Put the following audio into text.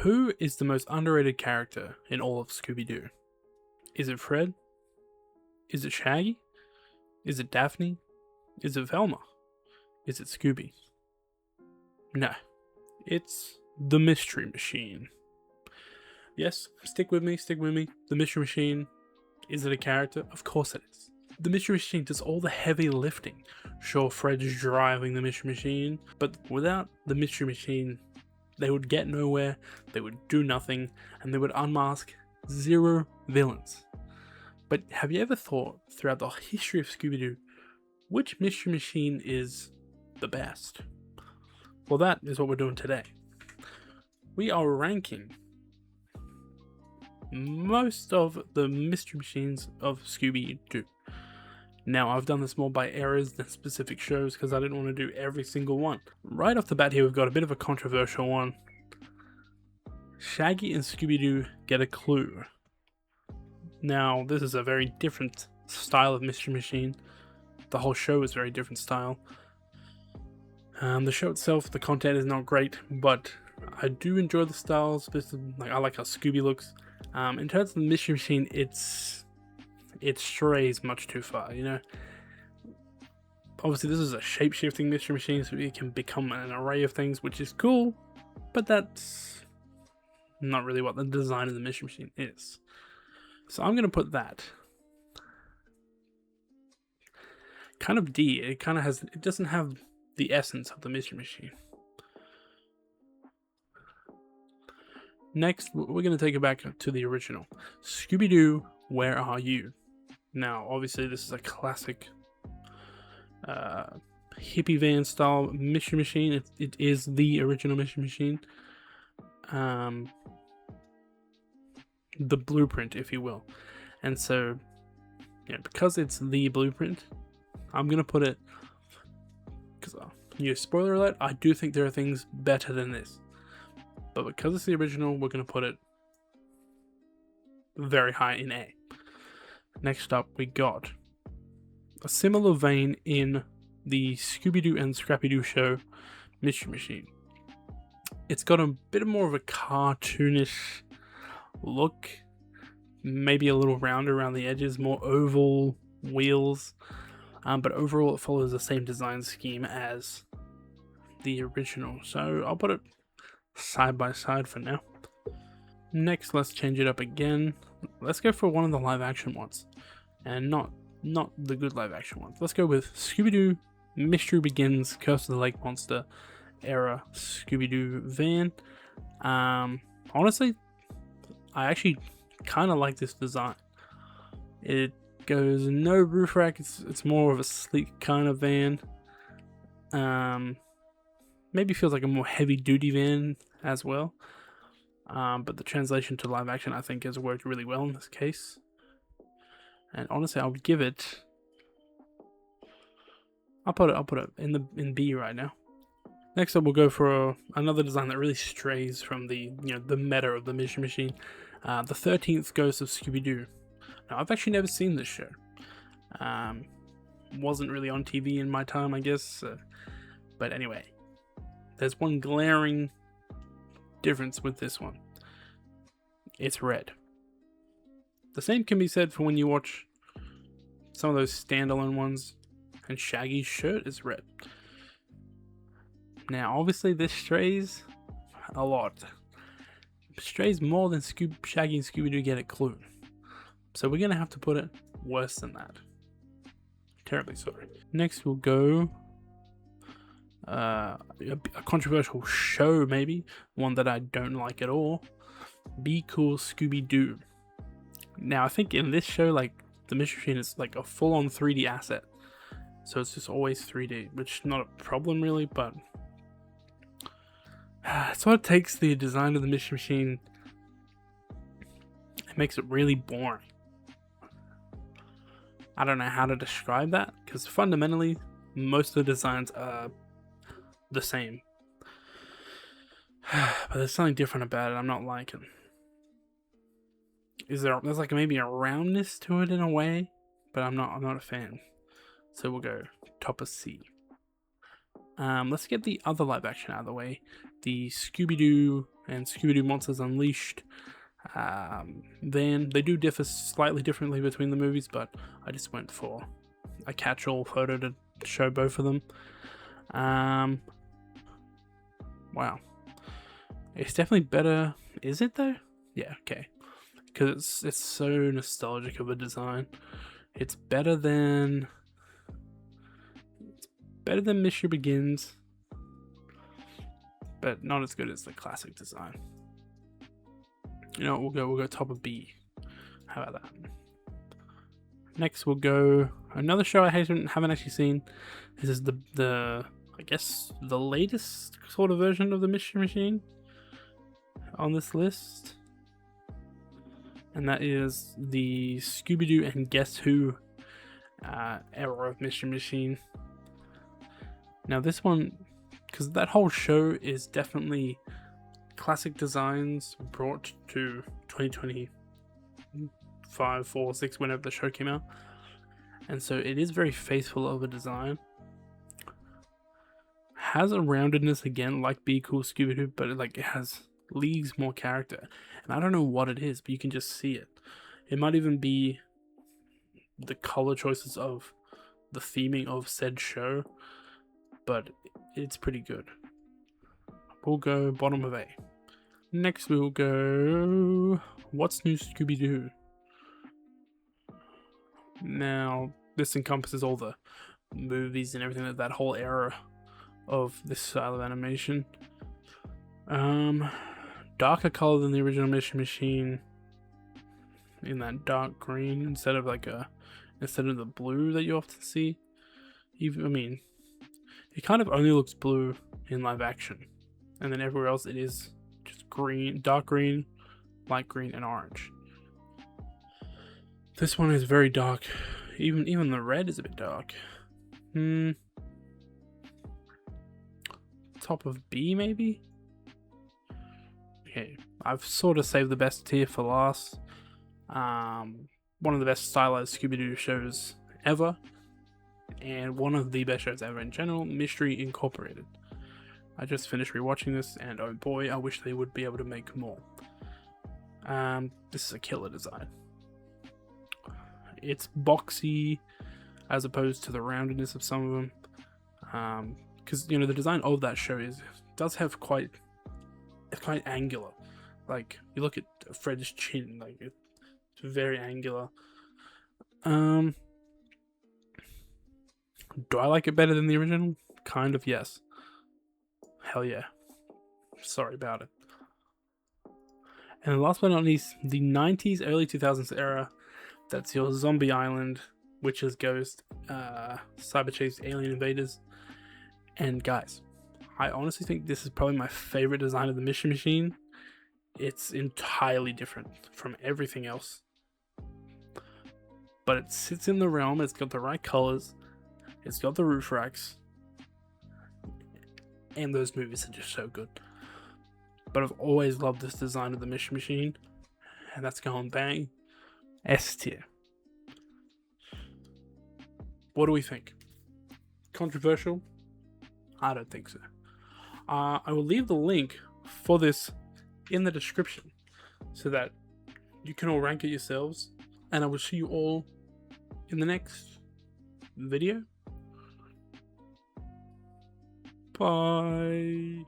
Who is the most underrated character in all of Scooby-Doo? Is it Fred? Is it Shaggy? Is it Daphne? Is it Velma? Is it Scooby? No, it's the Mystery Machine. Yes, stick with me, stick with me. The Mystery Machine, is it a character? Of course it is. The Mystery Machine does all the heavy lifting. Sure, Fred's driving the Mystery Machine, but without the Mystery Machine, they would get nowhere, they would do nothing, and they would unmask zero villains. But have you ever thought, throughout the history of Scooby-Doo, which Mystery Machine is the best? Well, that is what we're doing today. We are ranking most of the Mystery Machines of Scooby-Doo. Now, I've done this more by eras than specific shows because I didn't want to do every single one. Right off the bat here, we've got a bit of a controversial one. Shaggy and Scooby-Doo get a clue. Now, this is a very different style of Mystery Machine. The whole show is very different style. The show itself, the content is not great, but I do enjoy the styles. I like how Scooby looks. In terms of the Mystery Machine, it strays much too far, you know. Obviously, this is a shape-shifting Mystery Machine, so it can become an array of things, which is cool, but that's not really what the design of the Mystery Machine is. So I'm going to put that kind of D. It doesn't have the essence of the Mystery Machine. Next, we're going to take it back to the original. Scooby-Doo, Where Are You? Now, obviously, this is a classic hippie van style Mystery Machine. It is the original Mystery Machine. The blueprint, if you will. And so, yeah, because it's the blueprint, I'm going to put it, because, spoiler alert, I do think there are things better than this. But because it's the original, we're going to put it very high in A. Next up, we got a similar vein in the Scooby-Doo and Scrappy-Doo show, Mystery Machine. It's got a bit more of a cartoonish look, maybe a little rounder around the edges, more oval wheels, but overall it follows the same design scheme as the original. So I'll put it side by side for now. Next, let's change it up again. Let's go for one of the live action ones, and not the good live action ones. Let's go with Scooby-Doo Mystery Begins Curse of the Lake Monster era Scooby-Doo van. Honestly, I actually kind of like this design. It goes no roof rack. It's more of a sleek kind of van. Maybe feels like a more heavy duty van as well. But the translation to live action, I think, has worked really well in this case. And honestly, I would give it. I'll put it in B right now. Next up, we'll go for another design that really strays from the meta of the Mystery Machine. The 13th Ghost of Scooby-Doo. Now, I've actually never seen this show. Wasn't really on TV in my time, I guess. But anyway, there's one glaring difference with this one. It's red. The same can be said for when you watch some of those standalone ones, and Shaggy's shirt is red. Now, obviously, this strays a lot. Strays more than Shaggy and Scooby-Doo get a clue. So we're going to have to put it worse than that. Terribly sorry. Next, we'll go a controversial show, maybe. One that I don't like at all. Be Cool Scooby-Doo. Now, I think in this show, like, the Mystery Machine is like a full-on 3D asset. So it's just always 3D, which is not a problem really, but it's what takes the design of the Mystery Machine. It makes it really boring. I don't know how to describe that, because fundamentally, most of the designs are the same. But there's something different about it I'm not liking. There's like maybe a roundness to it in a way, but I'm not a fan. So we'll go top of C. Let's get the other live action out of the way. The Scooby-Doo and Scooby-Doo Monsters Unleashed. Then they do differ slightly differently between the movies, but I just went for a catch-all photo to show both of them. Wow. It's definitely better. Is it though? Yeah, okay. Because it's so nostalgic of a design. It's better than Mission Begins, but not as good as the classic design. You know what, we'll go top of B. How about that? Next we'll go another show I haven't actually seen. This is the I guess the latest sort of version of the Mystery Machine on this list. And that is the Scooby-Doo and Guess Who era of Mystery Machine. Now this one, because that whole show is definitely classic designs brought to 2025, 4, 6, whenever the show came out. And so it is very faithful of a design. Has a roundedness again, like Be Cool Scooby-Doo, but it has leagues more character. And I don't know what it is, but you can just see it. It might even be the color choices of the theming of said show, but it's pretty good. We'll go bottom of A. Next we'll go What's New Scooby-Doo. Now this encompasses all the movies and everything, that whole era of this style of animation. Darker color than the original Mystery Machine, in that dark green instead of the blue that you often see. It kind of only looks blue in live action, and then everywhere else it is just green, dark green, light green, and orange. This one is very dark. Even the red is a bit dark. Top of B maybe? Okay, I've sort of saved the best tier for last. One of the best stylized Scooby-Doo shows ever, and one of the best shows ever in general, Mystery Incorporated. I just finished rewatching this, and oh boy, I wish they would be able to make more. This is a killer design. It's boxy as opposed to the roundedness of some of them, because the design of that show does have quite angular. Like, you look at Fred's chin, it's very angular. Do I like it better than the original? Kind of, yes. Hell yeah. Sorry about it. And last but not least, the 90s, early 2000s era. That's your Zombie Island, Witch's Ghost, Cyber Chase, Alien Invaders. And guys, I honestly think this is probably my favorite design of the Mystery Machine. It's entirely different from everything else, but it sits in the realm. It's got the right colors, it's got the roof racks, and those movies are just so good. But I've always loved this design of the Mystery Machine, and that's going bang. S tier. What do we think? Controversial? I don't think so. I will leave the link for this in the description so that you can all rank it yourselves, and I will see you all in the next video. Bye.